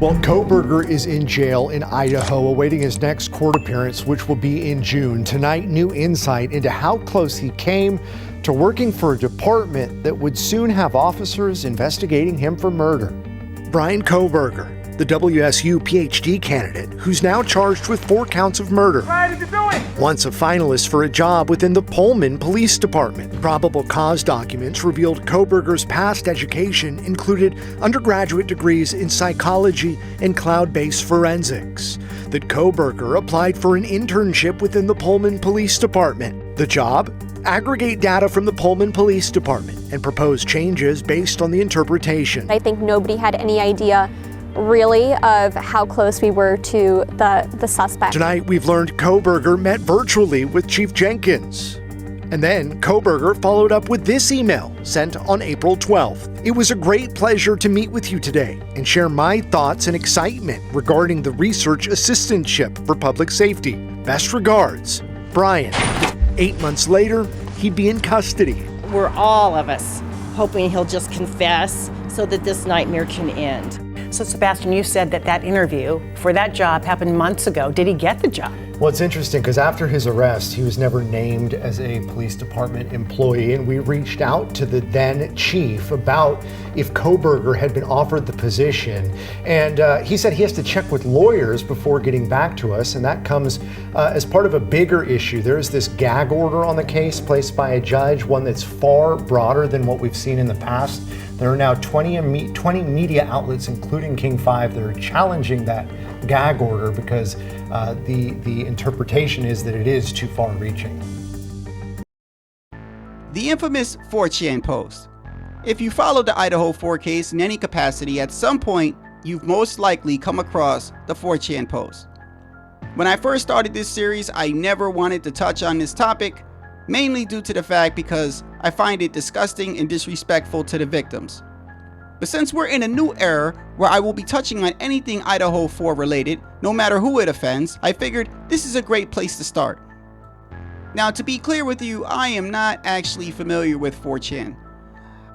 Well, Kohberger is in jail in Idaho awaiting his next court appearance, which will be in June. Tonight, new insight into how close he came to working for a department that would soon have officers investigating him for murder. Brian Kohberger, the WSU PhD candidate, who's now charged with 4 counts of murder. Brian, what are you doing? Once a finalist for a job within the Pullman Police Department. Probable cause documents revealed Kohberger's past education included undergraduate degrees in psychology and cloud-based forensics. That Kohberger applied for an internship within the Pullman Police Department. The job? Aggregate data from the Pullman Police Department and propose changes based on the interpretation. I think nobody had any idea really of how close we were to the suspect. Tonight, we've learned Kohberger met virtually with Chief Jenkins. And then Kohberger followed up with this email sent on April 12th. It was a great pleasure to meet with you today and share my thoughts and excitement regarding the research assistantship for public safety. Best regards, Brian. 8 months later, he'd be in custody. We're all of us hoping he'll just confess so that this nightmare can end. So Sebastian, you said that interview for that job happened months ago. Did he get the job? Well, it's interesting because after his arrest, he was never named as a police department employee, and we reached out to the then chief about if Kohberger had been offered the position, and he said he has to check with lawyers before getting back to us, and that comes as part of a bigger issue. There is this gag order on the case placed by a judge, one that's far broader than what we've seen in the past. There are now 20 media outlets, including King 5, that are challenging that gag order because the interpretation is that it is too far-reaching. The infamous 4chan post. If you followed the Idaho 4 case in any capacity, at some point, you've most likely come across the 4chan post. When I first started this series, I never wanted to touch on this topic, mainly due to the fact because I find it disgusting and disrespectful to the victims. But since we're in a new era where I will be touching on anything Idaho 4 related, no matter who it offends, I figured this is a great place to start. Now, to be clear with you, I am not actually familiar with 4chan.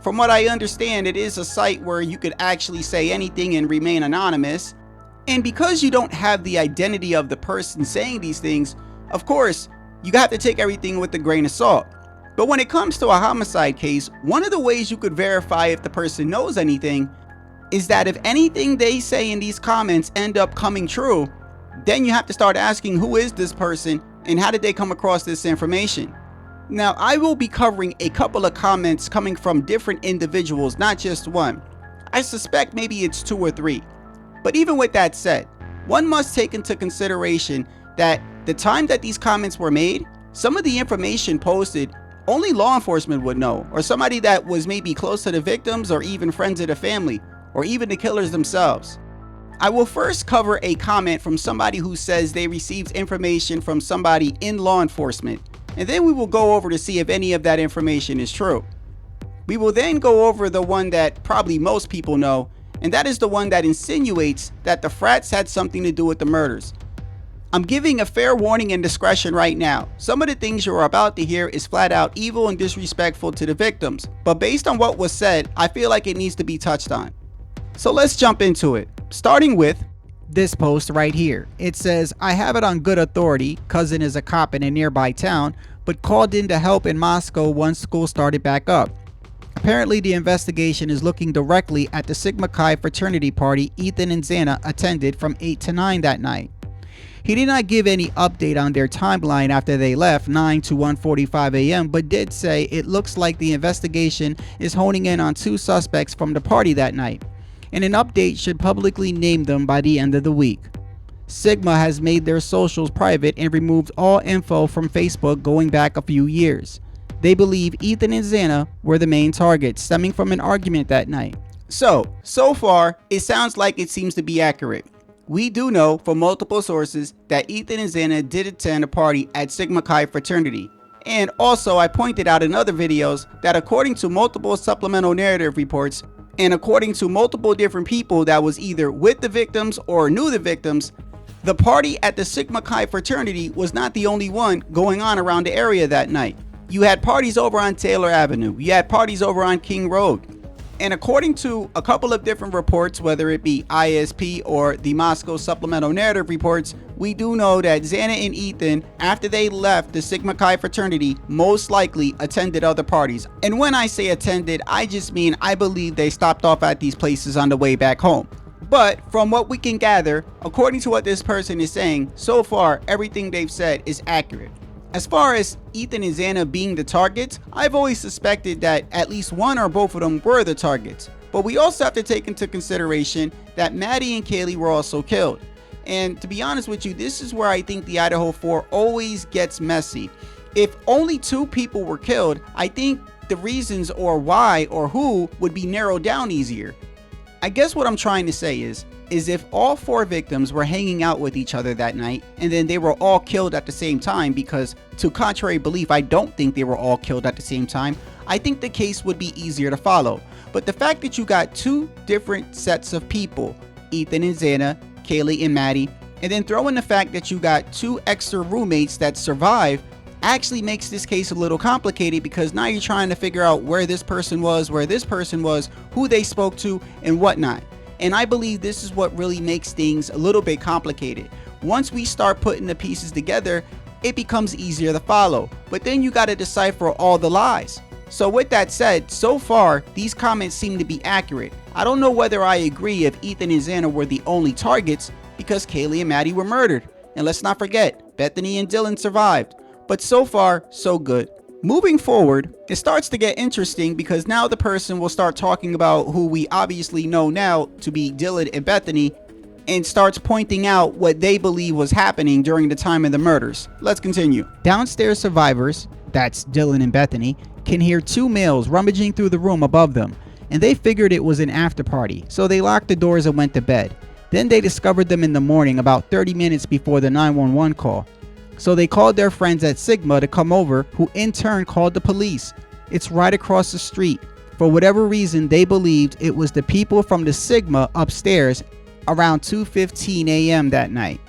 From what I understand, it is a site where you could actually say anything and remain anonymous. And because you don't have the identity of the person saying these things, of course, you have to take everything with a grain of salt. But when it comes to a homicide case, one of the ways you could verify if the person knows anything is that if anything they say in these comments end up coming true, then you have to start asking who is this person and how did they come across this information. Now, I will be covering a couple of comments coming from different individuals, not just one. I suspect maybe it's 2 or 3. But even with that said, one must take into consideration that the time that these comments were made, some of the information posted only law enforcement would know, or somebody that was maybe close to the victims or even friends of the family, or even the killers themselves. I will first cover a comment from somebody who says they received information from somebody in law enforcement, and then we will go over to see if any of that information is true. We will then go over the one that probably most people know, and that is the one that insinuates that the frats had something to do with the murders. I'm giving a fair warning and discretion right now. Some of the things you're about to hear is flat out evil and disrespectful to the victims, but based on what was said, I feel like it needs to be touched on. So let's jump into it, starting with this post right here. It says, I have it on good authority, cousin is a cop in a nearby town, but called in to help in Moscow once school started back up. Apparently the investigation is looking directly at the Sigma Chi fraternity party Ethan and Xana attended from 8 to 9 that night. He did not give any update on their timeline after they left 9 to 1:45 a.m. but did say it looks like the investigation is honing in on 2 suspects from the party that night, and an update should publicly name them by the end of the week. Sigma has made their socials private and removed all info from Facebook going back a few years. They believe Ethan and Xana were the main targets, stemming from an argument that night. So far, it sounds like it seems to be accurate. We do know from multiple sources that Ethan and Xana did attend a party at Sigma Chi fraternity. And also I pointed out in other videos that according to multiple supplemental narrative reports, and according to multiple different people that was either with the victims or knew the victims, the party at the Sigma Chi fraternity was not the only one going on around the area that night. You had parties over on Taylor Avenue, you had parties over on King Road. And according to a couple of different reports, whether it be ISP or the Moscow Supplemental Narrative reports, we do know that Xana and Ethan, after they left the Sigma Chi fraternity, most likely attended other parties. And when I say attended, I just mean I believe they stopped off at these places on the way back home. But from what we can gather, according to what this person is saying, so far everything they've said is accurate. As far as Ethan and Xana being the targets, I've always suspected that at least one or both of them were the targets. But we also have to take into consideration that Maddie and Kaylee were also killed. And to be honest with you, this is where I think the Idaho 4 always gets messy. If only 2 people were killed, I think the reasons or why or who would be narrowed down easier. I guess what I'm trying to say is if all 4 victims were hanging out with each other that night and then they were all killed at the same time, because to contrary belief, I don't think they were all killed at the same time, I think the case would be easier to follow. But the fact that you got 2 different sets of people, Ethan and Xana, Kaylee and Maddie, and then throw in the fact that you got 2 extra roommates that survived, actually makes this case a little complicated, because now you're trying to figure out where this person was, who they spoke to, and whatnot. And I believe this is what really makes things a little bit complicated. Once we start putting the pieces together, it becomes easier to follow. But then you got to decipher all the lies. So with that said, so far, these comments seem to be accurate. I don't know whether I agree if Ethan and Xana were the only targets, because Kaylee and Maddie were murdered. And let's not forget, Bethany and Dylan survived. But so far, so good. Moving forward, it starts to get interesting, because now the person will start talking about who we obviously know now to be Dylan and Bethany, and starts pointing out what they believe was happening during the time of the murders. Let's continue. Downstairs survivors, that's Dylan and Bethany, can hear 2 males rummaging through the room above them, and they figured it was an after party, so they locked the doors and went to bed. Then they discovered them in the morning, about 30 minutes before the 911 call. So they called their friends at Sigma to come over, who in turn called the police. It's right across the street. For whatever reason, they believed it was the people from the Sigma upstairs around 2:15 a.m. that night.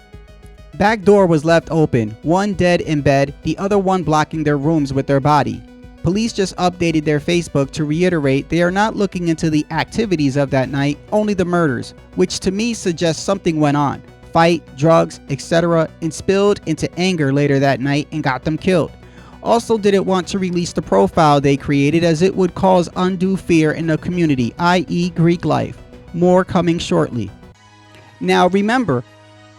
Back door was left open, one dead in bed, the other one blocking their rooms with their body. Police just updated their Facebook to reiterate they are not looking into the activities of that night, only the murders, which to me suggests something went on. Fight, drugs, etc., and spilled into anger later that night and got them killed. Also didn't want to release the profile they created, as it would cause undue fear in the community, i.e. Greek life. More coming shortly. Now remember,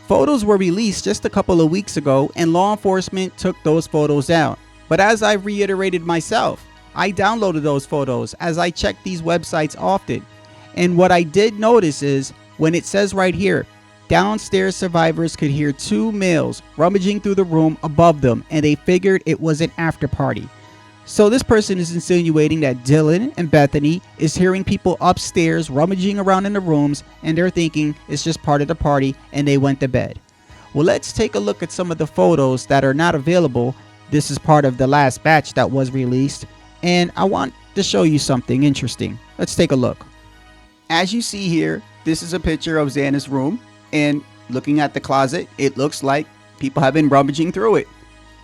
photos were released just a couple of weeks ago and law enforcement took those photos down. But as I've reiterated myself, I downloaded those photos as I check these websites often. And what I did notice is, when it says right here, downstairs survivors could hear 2 males rummaging through the room above them, and they figured it was an after party. So this person is insinuating that Dylan and Bethany is hearing people upstairs rummaging around in the rooms, and they're thinking it's just part of the party and they went to bed. Well, let's take a look at some of the photos that are not available. This is part of the last batch that was released, and I want to show you something interesting. Let's take a look. As you see here, this is a picture of Xana's room. And looking at the closet, it looks like people have been rummaging through it.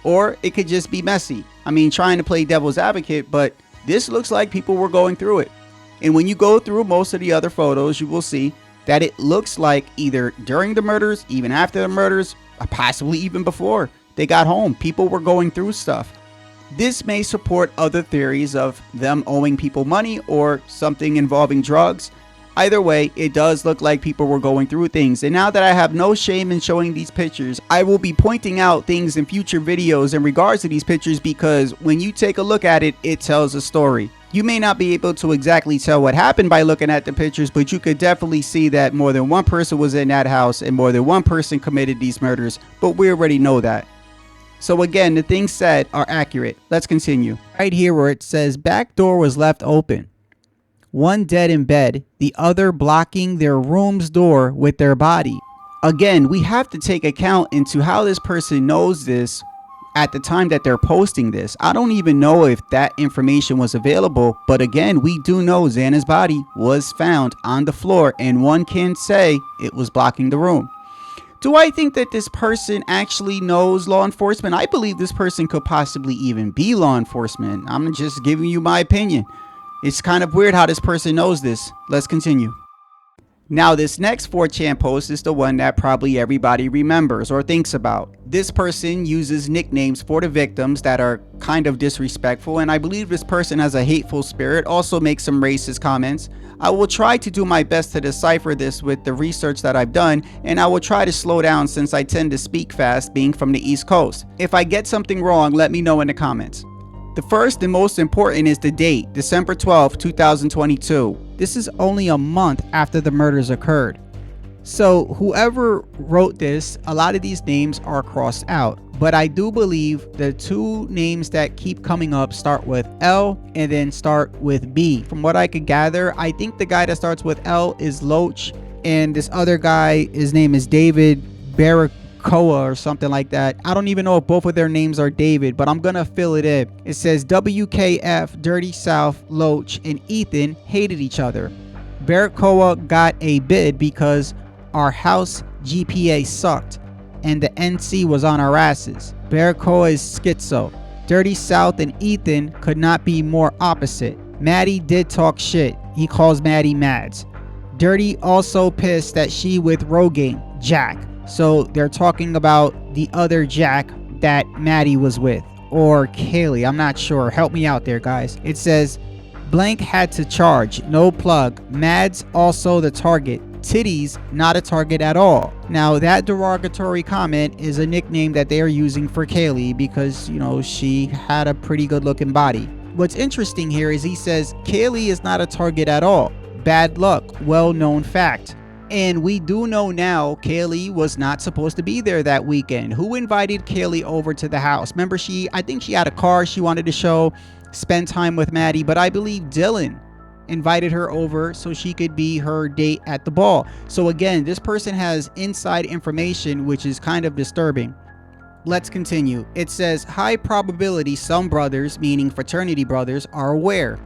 Or it could just be messy. I mean, trying to play devil's advocate, but this looks like people were going through it. And when you go through most of the other photos, you will see that it looks like either during the murders, even after the murders, or possibly even before they got home, people were going through stuff. This may support other theories of them owing people money or something involving drugs. Either way, it does look like people were going through things. And now that I have no shame in showing these pictures, I will be pointing out things in future videos in regards to these pictures, because when you take a look at it, it tells a story. You may not be able to exactly tell what happened by looking at the pictures, but you could definitely see that more than one person was in that house and more than one person committed these murders, but we already know that. So again, the things said are accurate. Let's continue. Right here where it says back door was left open. One dead in bed, the other blocking their room's door with their body. Again, we have to take account into how this person knows this at the time that they're posting this. I don't even know if that information was available, but again, we do know Xana's body was found on the floor, and one can say it was blocking the room. Do I think that this person actually knows law enforcement? I believe this person could possibly even be law enforcement. I'm just giving you my opinion. It's kind of weird how this person knows this. Let's continue. Now, this next 4chan post is the one that probably everybody remembers or thinks about. This person uses nicknames for the victims that are kind of disrespectful, and I believe this person has a hateful spirit, also makes some racist comments. I will try to do my best to decipher this with the research that I've done, and I will try to slow down since I tend to speak fast being from the East Coast. If I get something wrong, let me know in the comments. The first and most important is the date, December 12, 2022. This is only a month after the murders occurred. So whoever wrote this, a lot of these names are crossed out. But I do believe the two names that keep coming up start with L and then start with B. From what I could gather, I think the guy that starts with L is Loach, and this other guy, his name is David Barracoa or something like that. I don't even know if both of their names are David, but I'm gonna fill it in. It says WKF, Dirty South, Loach, and Ethan hated each other. Barracoa got a bid because our house GPA sucked and the NC was on our asses. Barracoa is schizo. Dirty South and Ethan could not be more opposite. Maddie did talk shit. He calls Maddie Mads. Dirty also pissed that she with Rogaine, Jack. So they're talking about the other Jack that Maddie was with, or Kaylee, I'm not sure. Help me out there, guys. It says blank had to charge, no plug. Mads also the target. Titties not a target at all. Now that derogatory comment is a nickname that they are using for Kaylee because, you know, she had a pretty good looking body. What's interesting here is he says Kaylee is not a target at all. Bad luck, well-known fact. And we do know now Kaylee was not supposed to be there that weekend. Who invited Kaylee over to the house? Remember, I think she had a car she wanted to show, spend time with Maddie, but I believe Dylan invited her over so she could be her date at the ball. So again, this person has inside information, which is kind of disturbing. Let's continue. It says high probability some brothers, meaning fraternity brothers, are aware.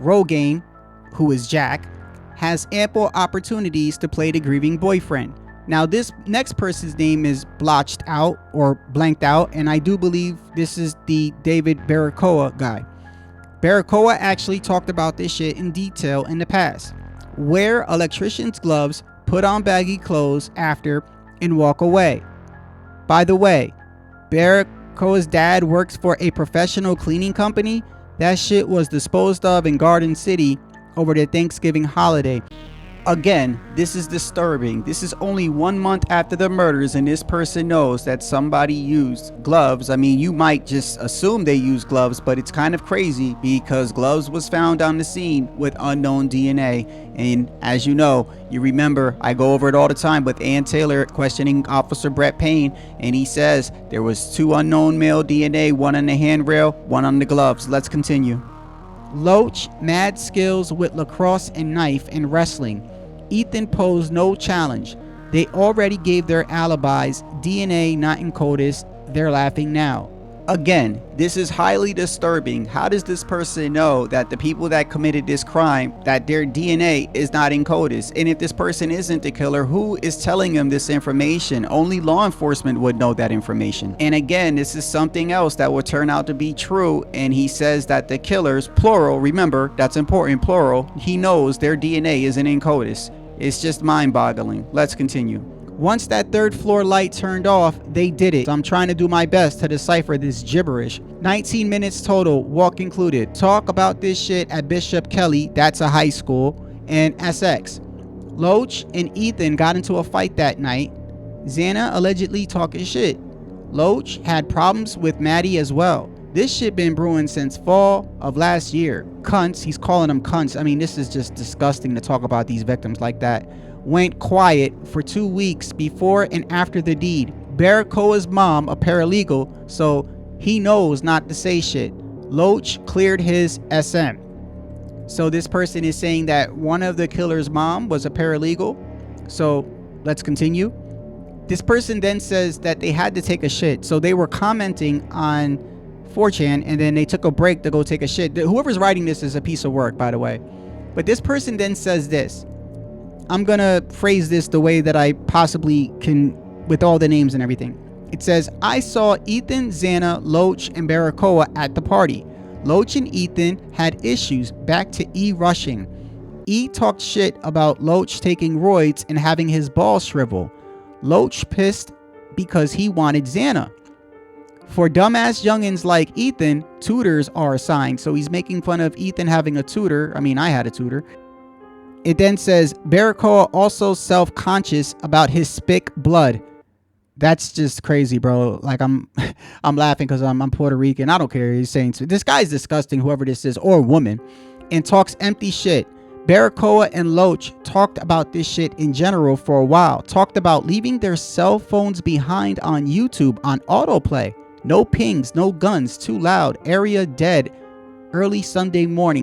Rogaine, who is Jack, has ample opportunities to play the grieving boyfriend. Now this next person's name is blotched out or blanked out, and I do believe this is the David Barracoa guy. Barracoa actually talked about this shit in detail in the past. Wear electrician's gloves, put on baggy clothes after, and walk away. By the way, Barracoa's dad works for a professional cleaning company. That shit was disposed of in Garden City over the Thanksgiving holiday. Again, this is disturbing. This is only 1 month after the murders, and this person knows that somebody used gloves. I mean, you might just assume they used gloves, but it's kind of crazy because gloves was found on the scene with unknown DNA. And as you know, you remember, I go over it all the time with Ann Taylor questioning Officer Brett Payne, and he says there was 2 unknown male DNA, one on the handrail, one on the gloves. Let's continue. Loach, mad skills with lacrosse and knife and wrestling. Ethan posed no challenge. They already gave their alibis. DNA not in CODIS. They're laughing now. Again, this is highly disturbing. How does this person know that the people that committed this crime, that their DNA is not in CODIS? And if this person isn't the killer, who is telling them this information? Only law enforcement would know that information. And again, this is something else that will turn out to be true. And he says that the killers, plural, remember, that's important, plural, he knows their DNA isn't in CODIS. It's just mind-boggling. Let's continue. Once that 3rd floor light turned off, they did it. I'm trying to do my best to decipher this gibberish. 19 minutes total, walk included. Talk about this shit at Bishop Kelly, that's a high school, and SX. Loach and Ethan got into a fight that night. Xana allegedly talking shit. Loach had problems with Maddie as well. This shit been brewing since fall of last year. Cunts, he's calling them cunts. I mean, this is just disgusting to talk about these victims like that. Went quiet for 2 weeks before and after the deed. Barracoa's mom, a paralegal, so he knows not to say shit. Loach cleared his SM. So this person is saying that one of the killer's mom was a paralegal. So let's continue. This person then says that they had to take a shit. So they were commenting on 4chan and then they took a break to go take a shit. Whoever's writing this is a piece of work, by the way. But this person then says this. I'm gonna phrase this the way that I possibly can with all the names and everything. It says, I saw Ethan, Xana, Loach, and Barracoa at the party. Loach and Ethan had issues, back to E rushing. E talked shit about Loach taking roids and having his balls shrivel. Loach pissed because he wanted Xana. For dumbass youngins like Ethan, tutors are assigned, so he's making fun of Ethan having a tutor. I mean, I had a tutor. It then says, Baracoa also self-conscious about his spick blood. That's just crazy, bro. Like, I'm laughing because I'm Puerto Rican. I don't care. He's saying, this guy's disgusting, whoever this is, or woman, and talks empty shit. Baracoa and Loach talked about this shit in general for a while. Talked about leaving their cell phones behind on YouTube on autoplay. No pings, no guns, too loud, area dead, early Sunday morning.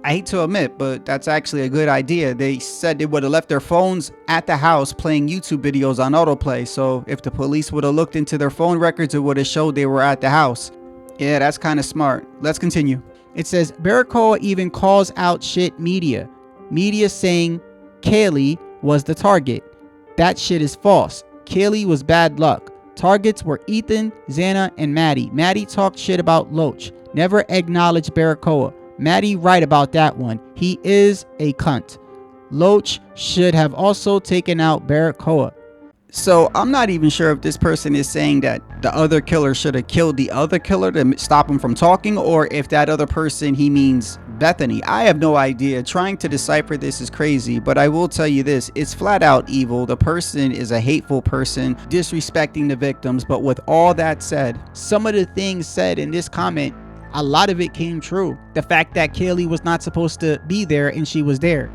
I hate to admit, but that's actually a good idea. They said they would have left their phones at the house playing YouTube videos on autoplay. So if the police would have looked into their phone records, it would have showed they were at the house. Yeah, that's kind of smart. Let's continue. It says, Baracoa even calls out shit media. Media saying Kaylee was the target. That shit is false. Kaylee was bad luck. Targets were Ethan, Xana, and Maddie. Maddie talked shit about Loach. Never acknowledged Baracoa. Maddie right about that one. He is a cunt. Loach should have also taken out Baracoa. So I'm not even sure if this person is saying that the other killer should have killed the other killer to stop him from talking, or if that other person he means Bethany. I have no idea. Trying to decipher this is crazy, but I will tell you this, it's flat out evil. The person is a hateful person, disrespecting the victims. But with all that said, some of the things said in this comment, a lot of it came true. The fact that Kaylee was not supposed to be there and she was there.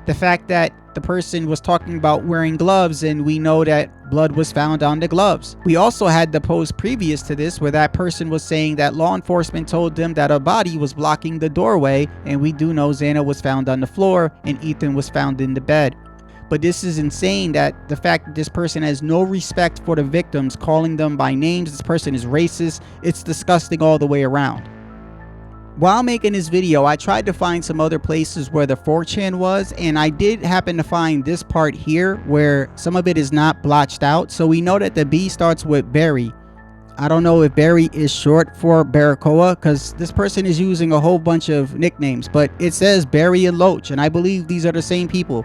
The fact that the person was talking about wearing gloves and we know that blood was found on the gloves. We also had the post previous to this where that person was saying that law enforcement told them that a body was blocking the doorway, and we do know Xana was found on the floor and Ethan was found in the bed. But this is insane, that the fact that this person has no respect for the victims, calling them by names, this person is racist. It's disgusting all the way around. While making this video, I tried to find some other places where the 4chan was, and I did happen to find this part here where some of it is not blotched out. So we know that the B starts with Barry. I don't know if Barry is short for Baracoa, because this person is using a whole bunch of nicknames, but it says Barry and Loach, and I believe these are the same people.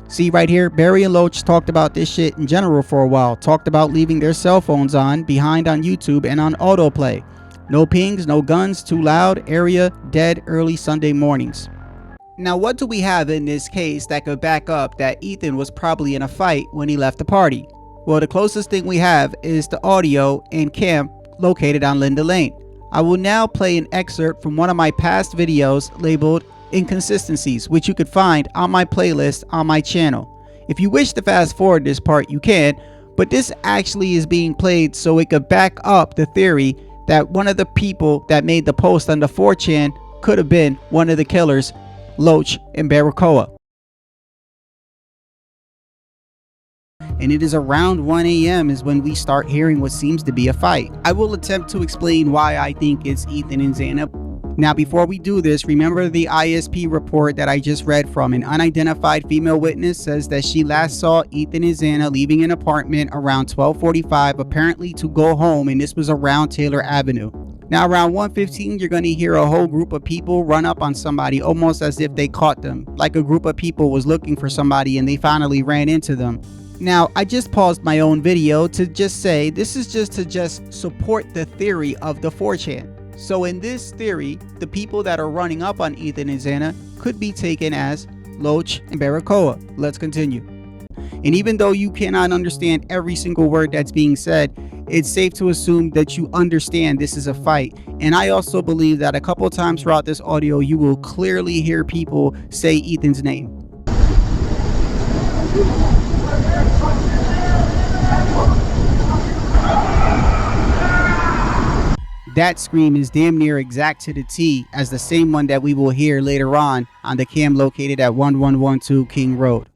See right here, Barry and Loach talked about this shit in general for a while. Talked about leaving their cell phones behind on YouTube and on autoplay. No pings, no guns, too loud, area dead, early Sunday mornings. Now, what do we have in this case that could back up that Ethan was probably in a fight when he left the party? Well, the closest thing we have is the audio and camp located on Linda Lane. I will now play an excerpt from one of my past videos labeled Inconsistencies, which you could find on my playlist on my channel. If you wish to fast forward this part, you can, but this actually is being played so it could back up the theory that one of the people that made the post on the 4chan could have been one of the killers, Loach and Baracoa. And it is around 1 a.m. is when we start hearing what seems to be a fight. I will attempt to explain why I think it's Ethan and Xana. Now, before we do this, remember the ISP report that I just read from. An unidentified female witness says that she last saw Ethan and Xana leaving an apartment around 12:45, apparently to go home, and this was around Taylor Avenue. Now, around 1:15, you're going to hear a whole group of people run up on somebody, almost as if they caught them, like a group of people was looking for somebody and they finally ran into them. Now, I just paused my own video to just say this is just to support the theory of the 4chan. So in this theory, the people that are running up on Ethan and Xana could be taken as Loach and Baracoa. Let's continue. And even though you cannot understand every single word that's being said, it's safe to assume that you understand this is a fight. And I also believe that a couple times throughout this audio, you will clearly hear people say Ethan's name. That scream is damn near exact to the T as the same one that we will hear later on the cam located at 1112 King Road.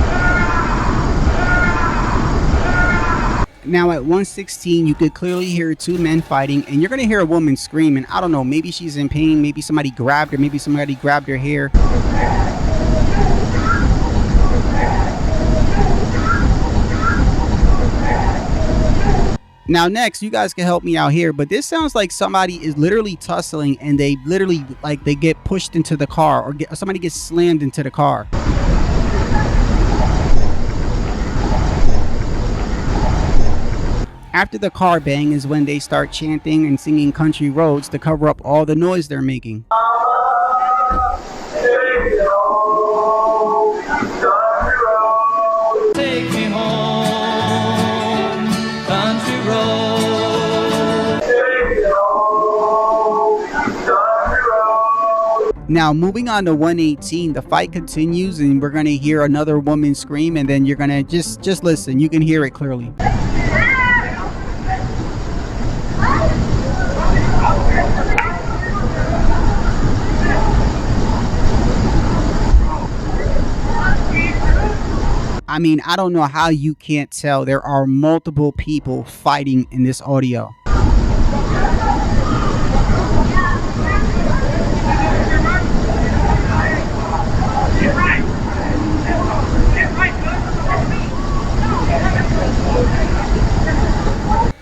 Now at 1:16, you could clearly hear two men fighting, and you're going to hear a woman screaming. I don't know, maybe she's in pain, maybe somebody grabbed her, maybe somebody grabbed her hair. Now next, you guys can help me out here, but this sounds like somebody is literally tussling and they literally, like, they get pushed into the car, or somebody gets slammed into the car. After the car bang is when they start chanting and singing Country Roads to cover up all the noise they're making. Take me home, country road. Take me home, country road. Now moving on to 118, the fight continues and we're gonna hear another woman scream, and then you're gonna just listen. You can hear it clearly. I mean, I don't know how you can't tell. There are multiple people fighting in this audio.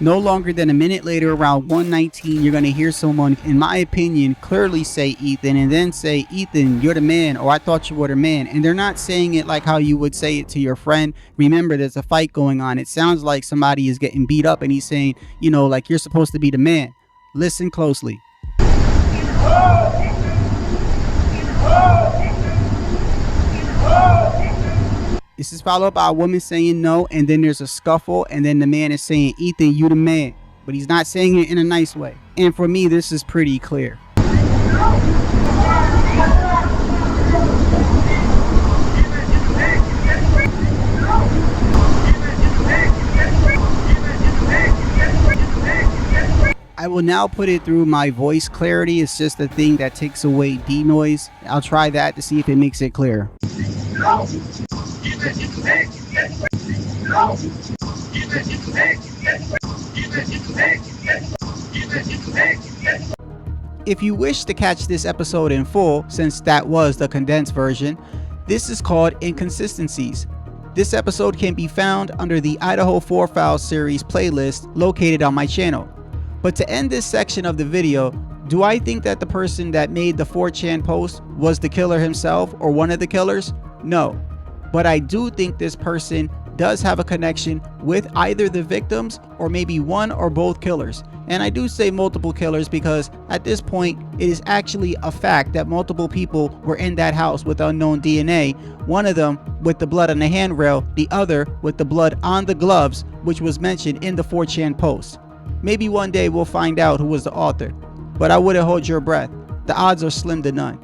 No longer than a minute later, around 119, you're going to hear someone, in my opinion, clearly say Ethan, and then say, Ethan, you're the man, or I thought you were the man. And they're not saying it like how you would say it to your friend. Remember, there's a fight going on. It sounds like somebody is getting beat up and he's saying, you know, like, you're supposed to be the man. Listen closely. This is followed by a woman saying no, and then there's a scuffle, and then the man is saying, Ethan, you the man. But he's not saying it in a nice way. And for me, this is pretty clear. I will now put it through my voice clarity. It's just a thing that takes away denoise. I'll try that to see if it makes it clear. If you wish to catch this episode in full, since that was the condensed version, this is called Inconsistencies. This episode can be found under the Idaho 4 Files series playlist located on my channel. But to end this section of the video, do I think that the person that made the 4chan post was the killer himself or one of the killers? No. But I do think this person does have a connection with either the victims or maybe one or both killers. And I do say multiple killers because at this point it is actually a fact that multiple people were in that house with unknown DNA, one of them with the blood on the handrail, the other with the blood on the gloves, which was mentioned in the 4chan post. Maybe one day we'll find out who was the author, but I wouldn't hold your breath. The odds are slim to none.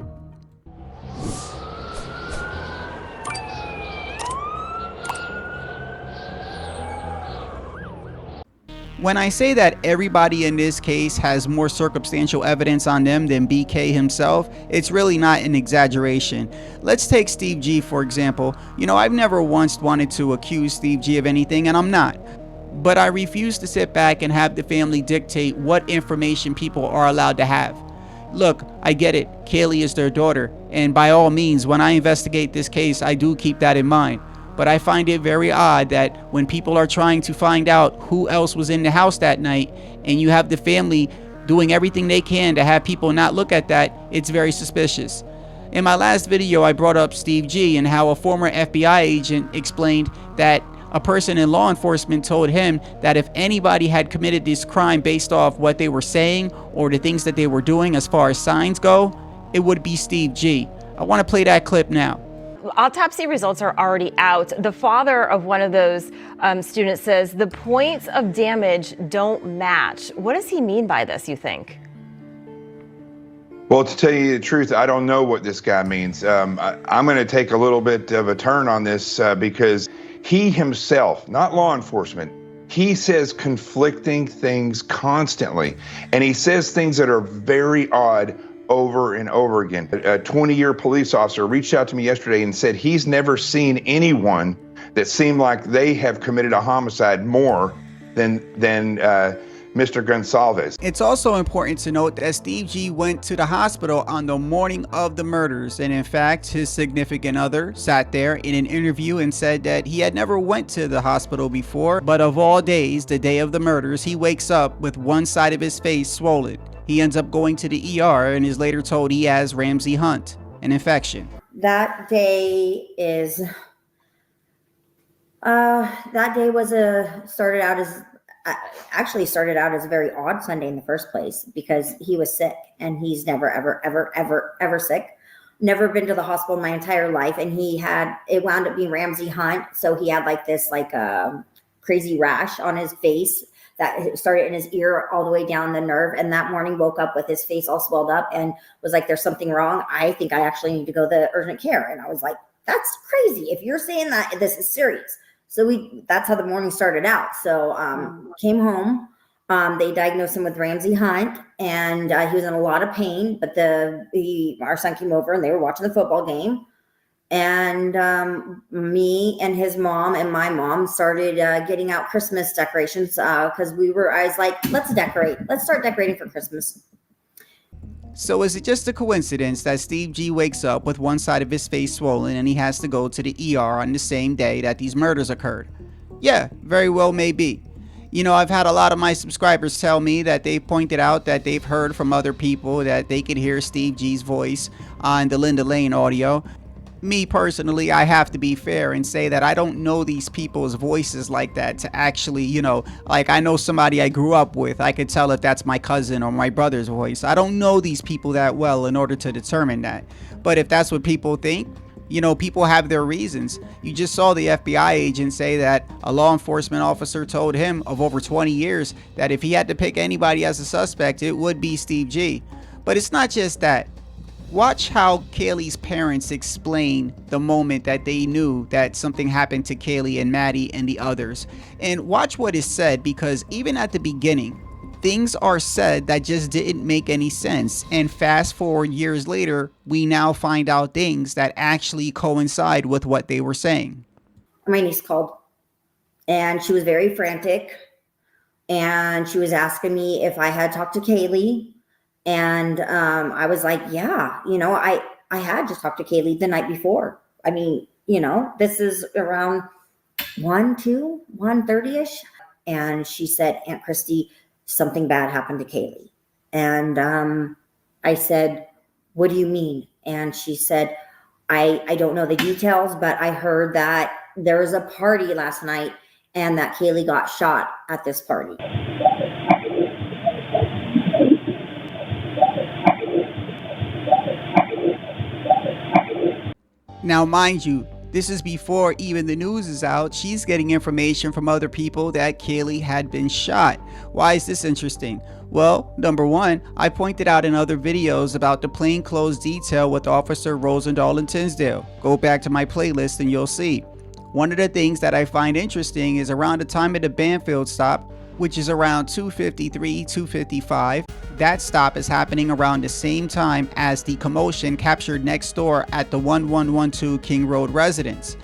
When I say that everybody in this case has more circumstantial evidence on them than BK himself, it's really not an exaggeration. Let's take Steve G for example. You know, I've never once wanted to accuse Steve G of anything, and I'm not. But I refuse to sit back and have the family dictate what information people are allowed to have. Look, I get it. Kaylee is their daughter, and by all means, when I investigate this case, I do keep that in mind. But I find it very odd that when people are trying to find out who else was in the house that night, and you have the family doing everything they can to have people not look at that, it's very suspicious. In my last video, I brought up Steve G and how a former FBI agent explained that a person in law enforcement told him that if anybody had committed this crime based off what they were saying or the things that they were doing as far as signs go, it would be Steve G. I want to play that clip now. Autopsy results are already out. The father of one of those students says the points of damage don't match. What does he mean by this, you think? Well, to tell you the truth, I don't know what this guy means. I'm going to take a little bit of a turn on this because he himself, not law enforcement, he says conflicting things constantly. And he says things that are very odd over and over again. A 20-year police officer reached out to me yesterday and said he's never seen anyone that seemed like they have committed a homicide more than Mr. Gonsalves. It's also important to note that Steve G went to the hospital on the morning of the murders, and in fact, his significant other sat there in an interview and said that he had never went to the hospital before, but of all days, the day of the murders, he wakes up with one side of his face swollen. He ends up going to the ER and is later told he has Ramsay Hunt, an infection. That day started out as a very odd Sunday in the first place, because he was sick, and he's never, ever sick. Never been to the hospital in my entire life. And it wound up being Ramsay Hunt. So he had this crazy rash on his face that started in his ear all the way down the nerve. And that morning woke up with his face all swelled up and was like, there's something wrong. I think I actually need to go to the urgent care. And I was like, that's crazy. If you're saying that, this is serious. So that's how the morning started out. So came home. They diagnosed him with Ramsay Hunt, and he was in a lot of pain. But our son came over, and they were watching the football game. And me and his mom and my mom started getting out Christmas decorations because I was like, let's decorate. Let's start decorating for Christmas. So is it just a coincidence that Steve G wakes up with one side of his face swollen and he has to go to the ER on the same day that these murders occurred? Yeah, very well may be. You know, I've had a lot of my subscribers tell me that they've pointed out that they've heard from other people that they could hear Steve G's voice on the Linda Lane audio. Me personally, I have to be fair and say that I don't know these people's voices like that to actually, like I know somebody I grew up with. I could tell if that's my cousin or my brother's voice. I don't know these people that well in order to determine that. But if that's what people think, people have their reasons. You just saw the FBI agent say that a law enforcement officer told him of over 20 years that if he had to pick anybody as a suspect, it would be Steve G. But it's not just that. Watch how Kaylee's parents explain the moment that they knew that something happened to Kaylee and Maddie and the others. And watch what is said, because even at the beginning, things are said that just didn't make any sense. And fast forward years later, we now find out things that actually coincide with what they were saying. My niece called, and she was very frantic. And she was asking me if I had talked to Kaylee. And I was like, yeah, I had just talked to Kaylee the night before. I mean, this is around 1:30ish. And she said, Aunt Christy, something bad happened to Kaylee. And I said, what do you mean? And she said, I don't know the details, but I heard that there was a party last night and that Kaylee got shot at this party. Now, mind you, this is before even the news is out. She's getting information from other people that Kaylee had been shot. Why is this interesting? Well, number one, I pointed out in other videos about the plainclothes detail with Officer Rosendahl in Tinsdale. Go back to my playlist and you'll see. One of the things that I find interesting is around the time of the Banfield stop, which is around 2:53, 2:55. That stop is happening around the same time as the commotion captured next door at the 1112 King Road residence.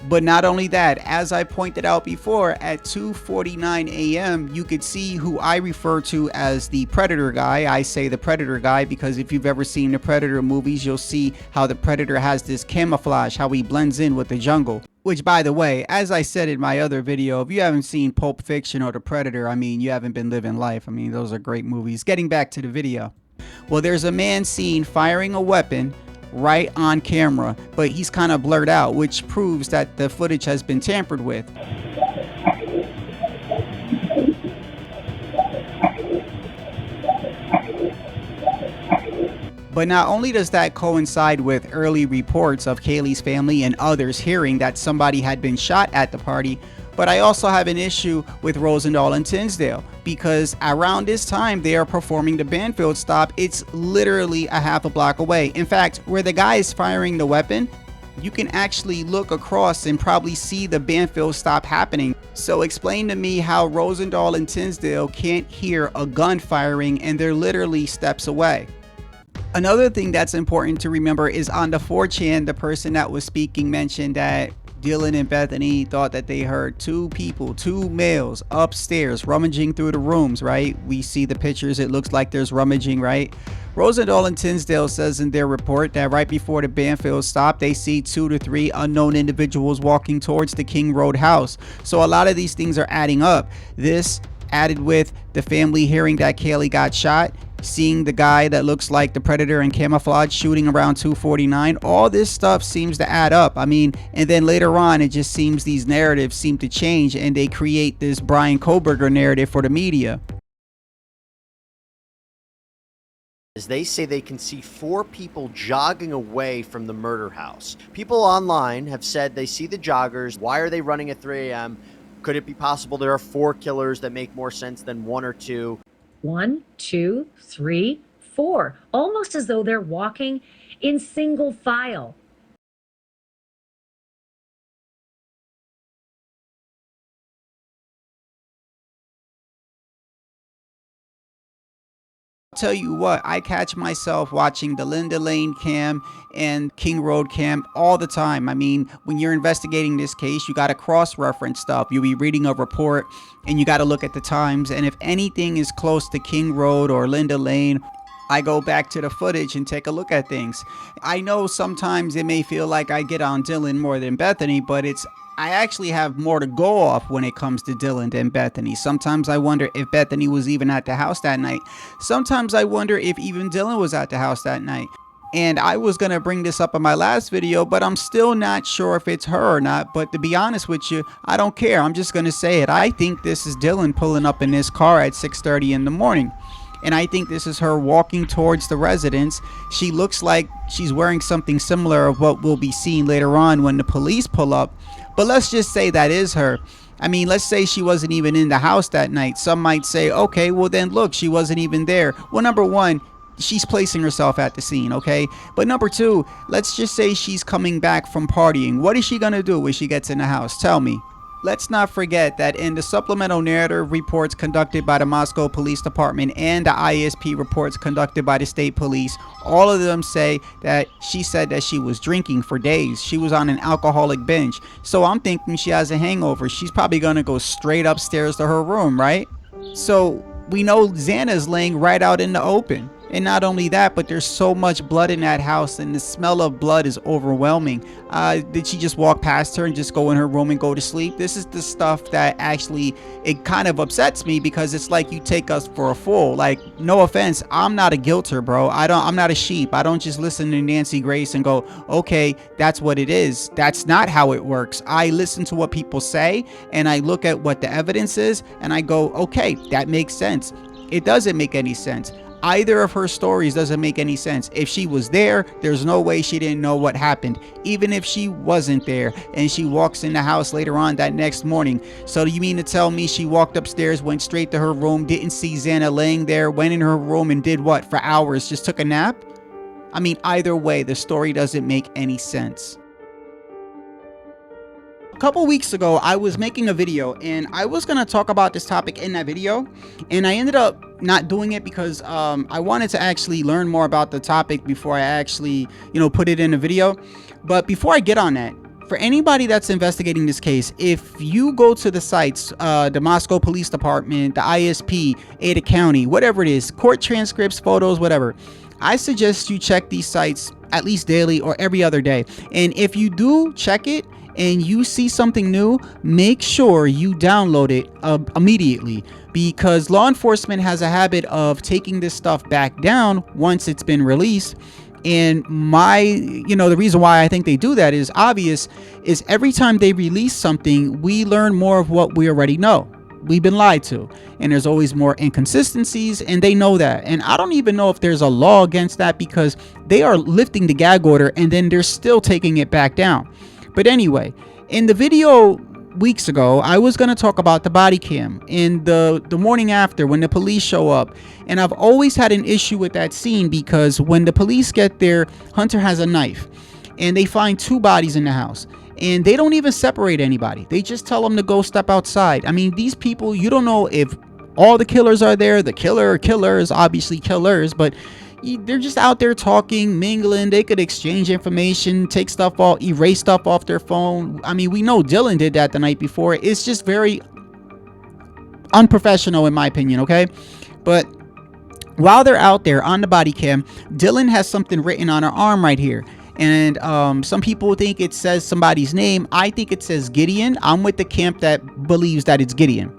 But not only that, as I pointed out before, at 2:49 a.m., you could see who I refer to as the Predator guy. I say the Predator guy because if you've ever seen the Predator movies, you'll see how the Predator has this camouflage, how he blends in with the jungle. Which, by the way, as I said in my other video, if you haven't seen Pulp Fiction or The Predator, I mean, you haven't been living life. I mean, those are great movies. Getting back to the video. Well, there's a man seen firing a weapon right on camera, but he's kind of blurred out, which proves that the footage has been tampered with. But not only does that coincide with early reports of Kaylee's family and others hearing that somebody had been shot at the party, But I also have an issue with Rosendahl and Tinsdale because around this time they are performing the Banfield stop. It's literally a half a block away. In fact, where the guy is firing the weapon, you can actually look across and probably see the Banfield stop happening. So explain to me how Rosendahl and Tinsdale can't hear a gun firing and they're literally steps away. Another thing that's important to remember is on the 4chan, the person that was speaking mentioned that Dylan and Bethany thought that they heard two males upstairs rummaging through the rooms, right? We see the pictures, it looks like there's rummaging, right? Rosendahl and Tinsdale says in their report that right before the Banfield stop, they see 2 to 3 unknown individuals walking towards the King Road house. So a lot of these things are adding up. This added with the family hearing that Kaylee got shot, seeing the guy that looks like the Predator in camouflage shooting around 249, all this stuff seems to add up. I mean, and then later on it just seems these narratives seem to change and they create this Bryan Kohberger narrative for the media. They say they can see 4 people jogging away from the murder house. People online have said they see the joggers. Why are they running at 3 a.m.? Could it be possible there are 4 killers that make more sense than 1 or 2? 1, 2, 3, 4, almost as though they're walking in single file. Tell you what, I catch myself watching the Linda Lane cam and King Road cam all the time. I mean, when you're investigating this case, you got to cross-reference stuff. You'll be reading a report and you got to look at the times. And if anything is close to King Road or Linda Lane, I go back to the footage and take a look at things. I know sometimes it may feel like I get on Dylan more than Bethany, but I actually have more to go off when it comes to Dylan than Bethany. Sometimes I wonder if Bethany was even at the house that night. Sometimes I wonder if even Dylan was at the house that night. And I was going to bring this up in my last video, but I'm still not sure if it's her or not. But to be honest with you, I don't care. I'm just going to say it. I think this is Dylan pulling up in his car at 6:30 in the morning. And I think this is her walking towards the residence. She looks like she's wearing something similar of what we'll be seeing later on when the police pull up. But let's just say that is her. I mean, let's say she wasn't even in the house that night. Some might say, okay, well then look, she wasn't even there. Well, number one, she's placing herself at the scene, okay? But number two, let's just say she's coming back from partying. What is she gonna do when she gets in the house? Tell me. Let's not forget that in the supplemental narrative reports conducted by the Moscow Police Department and the ISP reports conducted by the state police, all of them say that she said that she was drinking for days. She was on an alcoholic binge. So I'm thinking she has a hangover. She's probably gonna go straight upstairs to her room, right? So we know Xana's laying right out in the open. And not only that, but there's so much blood in that house and the smell of blood is overwhelming. Did she just walk past her and just go in her room and go to sleep? This is the stuff that actually, it kind of upsets me because it's like you take us for a fool. Like, no offense, I'm not a guilter, bro. I'm not a sheep. I don't just listen to Nancy Grace and go, okay, that's what it is. That's not how it works. I listen to what people say and I look at what the evidence is and I go, okay, that makes sense. It doesn't make any sense. Either of her stories doesn't make any sense. If she was there, there's no way she didn't know what happened. Even if she wasn't there and she walks in the house later on that next morning. So you mean to tell me she walked upstairs, went straight to her room, didn't see Xana laying there, went in her room and did what for hours? Just took a nap? I mean, either way, the story doesn't make any sense. A couple weeks ago, I was making a video and I was going to talk about this topic in that video and I ended up not doing it because I wanted to actually learn more about the topic before I actually, put it in a video. But before I get on that, for anybody that's investigating this case, if you go to the sites, the Moscow Police Department, the ISP, Ada County, whatever it is, court transcripts, photos, whatever, I suggest you check these sites at least daily or every other day. And if you do check it, and you see something new, make sure you download it immediately because law enforcement has a habit of taking this stuff back down once it's been released. And the reason why I think they do that is obvious, is every time they release something, we learn more of what we already know. We've been lied to, and there's always more inconsistencies, and they know that. And I don't even know if there's a law against that because they are lifting the gag order and then they're still taking it back down. But anyway, in the video weeks ago, I was going to talk about the body cam in the morning after when the police show up. And I've always had an issue with that scene because when the police get there, Hunter has a knife and they find 2 bodies in the house. And they don't even separate anybody. They just tell them to go step outside. I mean, these people, you don't know if all the killers are there. The killers, obviously killers, but they're just out there talking, mingling. They could exchange information, take stuff off, erase stuff off their phone. I mean, we know Dylan did that the night before. It's just very unprofessional in my opinion, okay? But while they're out there on the body cam, Dylan has something written on her arm right here. And some people think it says somebody's name. I think it says Gideon. I'm with the camp that believes that it's Gideon.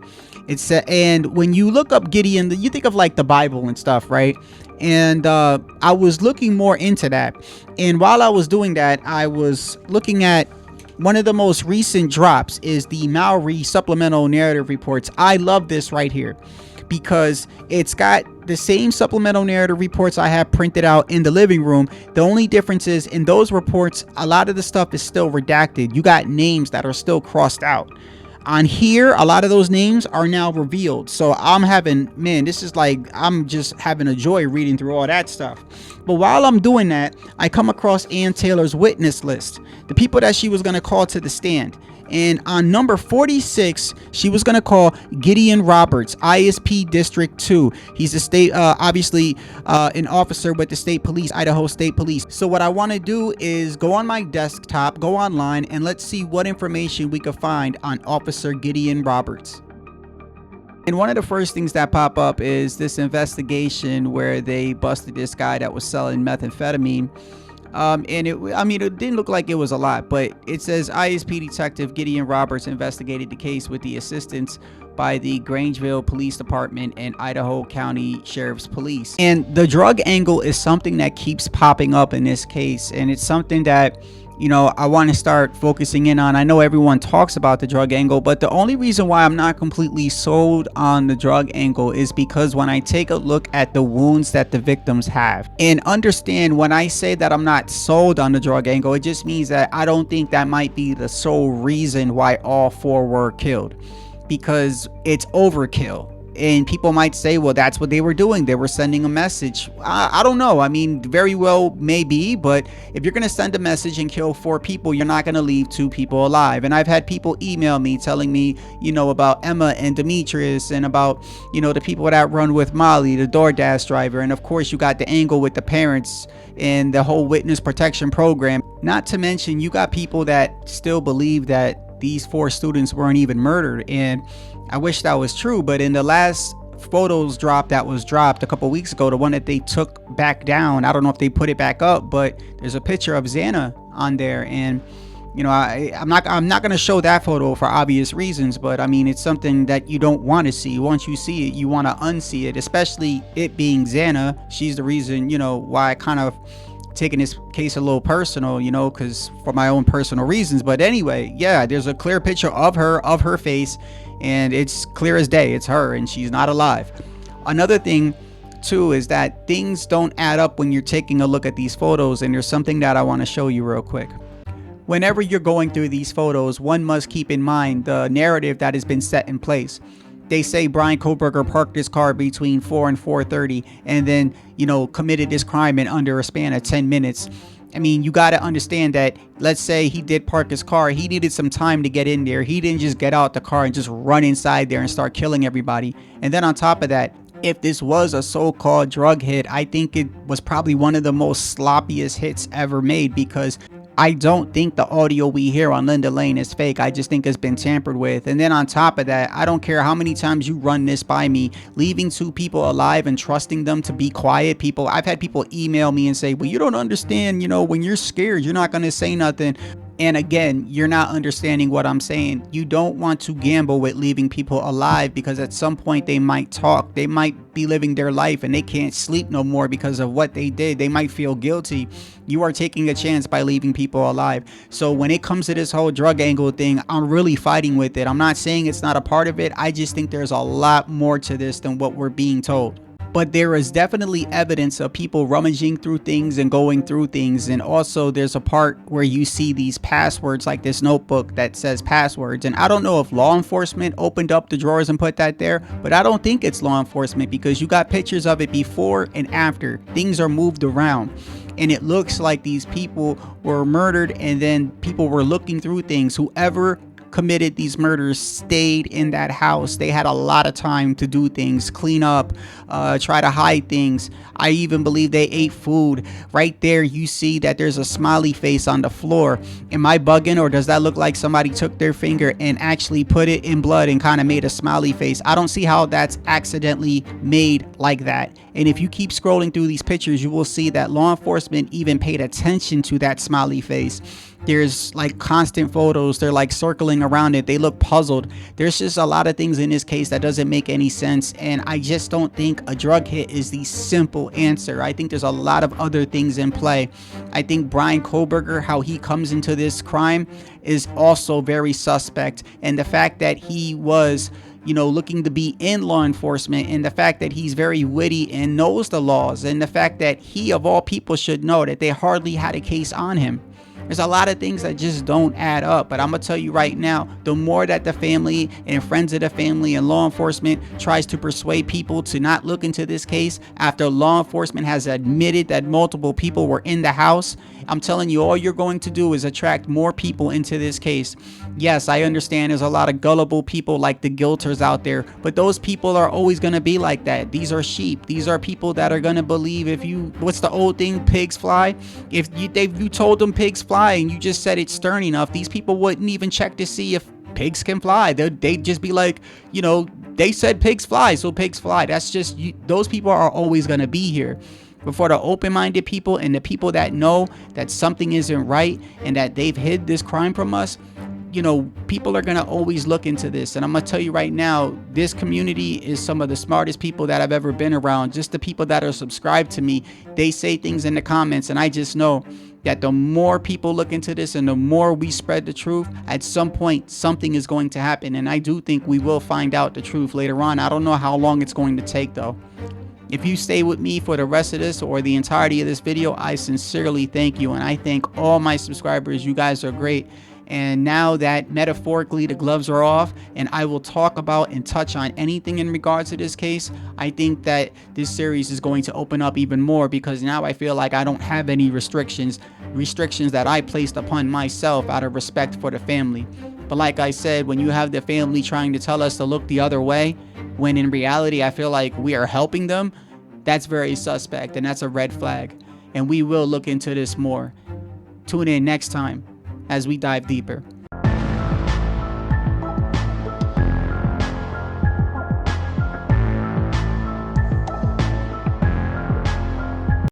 And when you look up Gideon, you think of like the Bible and stuff, right? And I was looking more into that. And while I was doing that, I was looking at one of the most recent drops is the Maori supplemental narrative reports. I love this right here because it's got the same supplemental narrative reports I have printed out in the living room. The only difference is in those reports, a lot of the stuff is still redacted. You got names that are still crossed out. On here, a lot of those names are now revealed. So I'm having, man, this is like, I'm just having a joy reading through all that stuff. But while I'm doing that, I come across Ann Taylor's witness list, the people that she was going to call to the stand. And on number 46, she was going to call Gideon Roberts, ISP District 2. He's a state, obviously, an officer with the state police, Idaho State Police. So what I want to do is go on my desktop, go online, and let's see what information we could find on Officer Gideon Roberts. And one of the first things that pop up is this investigation where they busted this guy that was selling methamphetamine. And it didn't look like it was a lot, but it says ISP Detective Gideon Roberts investigated the case with the assistance by the Grangeville Police Department and Idaho County Sheriff's Police. And the drug angle is something that keeps popping up in this case, and it's something that, you know, I want to start focusing in on. I know everyone talks about the drug angle, but the only reason why I'm not completely sold on the drug angle is because when I take a look at the wounds that the victims have, and understand when I say that I'm not sold on the drug angle, it just means that I don't think that might be the sole reason why all 4 were killed, because it's overkill. And people might say, well, that's what they were doing. They were sending a message. I don't know. I mean, very well maybe, but if you're going to send a message and kill 4 people, you're not going to leave 2 people alive. And I've had people email me telling me, you know, about Emma and Demetrius and about, you know, the people that run with Molly, the DoorDash driver. And of course, you got the angle with the parents and the whole witness protection program. Not to mention, you got people that still believe that these 4 students weren't even murdered. And I wish that was true, but in the last photos drop that was dropped a couple weeks ago, the one that they took back down, I don't know if they put it back up, but there's a picture of Xana on there. And you know, I'm not going to show that photo for obvious reasons, but I mean, it's something that you don't want to see. Once you see it, you want to unsee it, especially it being Xana. She's the reason, you know, why I kind of taking this case a little personal, you know, because for my own personal reasons. But anyway, yeah, there's a clear picture of her face, and it's clear as day. It's her, and she's not alive. Another thing too is that things don't add up when you're taking a look at these photos, and there's something that I want to show you real quick. Whenever you're going through these photos, one must keep in mind the narrative that has been set in place. They say Brian Koberger parked his car between 4 and 4:30 and then, you know, committed this crime in under a span of 10 minutes. I mean, you got to understand that, let's say he did park his car. He needed some time to get in there. He didn't just get out the car and just run inside there and start killing everybody. And then on top of that, if this was a so-called drug hit, I think it was probably one of the most sloppiest hits ever made, because I don't think the audio we hear on Linda Lane is fake. I just think it's been tampered with. And then on top of that, I don't care how many times you run this by me, leaving 2 people alive and trusting them to be quiet. I've had people email me and say, well, you don't understand, you know, when you're scared, you're not going to say nothing. And again, you're not understanding what I'm saying. You don't want to gamble with leaving people alive, because at some point they might talk. They might be living their life and they can't sleep no more because of what they did. They might feel guilty. You are taking a chance by leaving people alive. So when it comes to this whole drug angle thing, I'm really fighting with it. I'm not saying it's not a part of it. I just think there's a lot more to this than what we're being told. but there is definitely evidence of people rummaging through things and going through things. And also there's a part where you see these passwords, like this notebook that says passwords. And I don't know if law enforcement opened up the drawers and put that there, but I don't think it's law enforcement, because you got pictures of it before and after. Things are moved around, and it looks like these people were murdered and then people were looking through things. Whoever committed these murders stayed in that house. They had a lot of time to do things, clean up, try to hide things. I even believe they ate food. Right there you see that there's a smiley face on the floor. Am I bugging, or does that look like somebody took their finger and actually put it in blood and kind of made a smiley face? I don't see how that's accidentally made like that. And if you keep scrolling through these pictures, you will see that law enforcement even paid attention to that smiley face. There's like constant photos. They're like circling around it. They look puzzled. There's just a lot of things in this case that doesn't make any sense. And I just don't think a drug hit is the simple answer. I think there's a lot of other things in play. I think Bryan Kohberger, how he comes into this crime, is also very suspect. And the fact that he was, you know, looking to be in law enforcement, and the fact that he's very witty and knows the laws, and the fact that he of all people should know that they hardly had a case on him. There's a lot of things that just don't add up. But I'm going to tell you right now, the more that the family and friends of the family and law enforcement tries to persuade people to not look into this case after law enforcement has admitted that multiple people were in the house, I'm telling you, all you're going to do is attract more people into this case. Yes, I understand there's a lot of gullible people like the guilters out there, but those people are always going to be like that. These are sheep. These are people that are going to believe if you, what's the old thing, pigs fly? If you told them pigs fly and you just said it stern enough, these people wouldn't even check to see if pigs can fly. They'd just be like, you know, they said pigs fly, so pigs fly. That's just, those people are always going to be here. But for the open-minded people and the people that know that something isn't right and that they've hid this crime from us, you know, people are going to always look into this. And I'm going to tell you right now, this community is some of the smartest people that I've ever been around. Just the people that are subscribed to me, they say things in the comments, and I just know that the more people look into this and the more we spread the truth, at some point something is going to happen. And I do think we will find out the truth later on. I don't know how long it's going to take though. If you stay with me for the rest of this or the entirety of this video, I sincerely thank you. And I thank all my subscribers. You guys are great. And now that metaphorically the gloves are off and I will talk about and touch on anything in regards to this case, I think that this series is going to open up even more, because now I feel like I don't have any restrictions that I placed upon myself out of respect for the family. But like I said, when you have the family trying to tell us to look the other way, when in reality I feel like we are helping them, that's very suspect, and that's a red flag. And we will look into this more. Tune in next time as we dive deeper.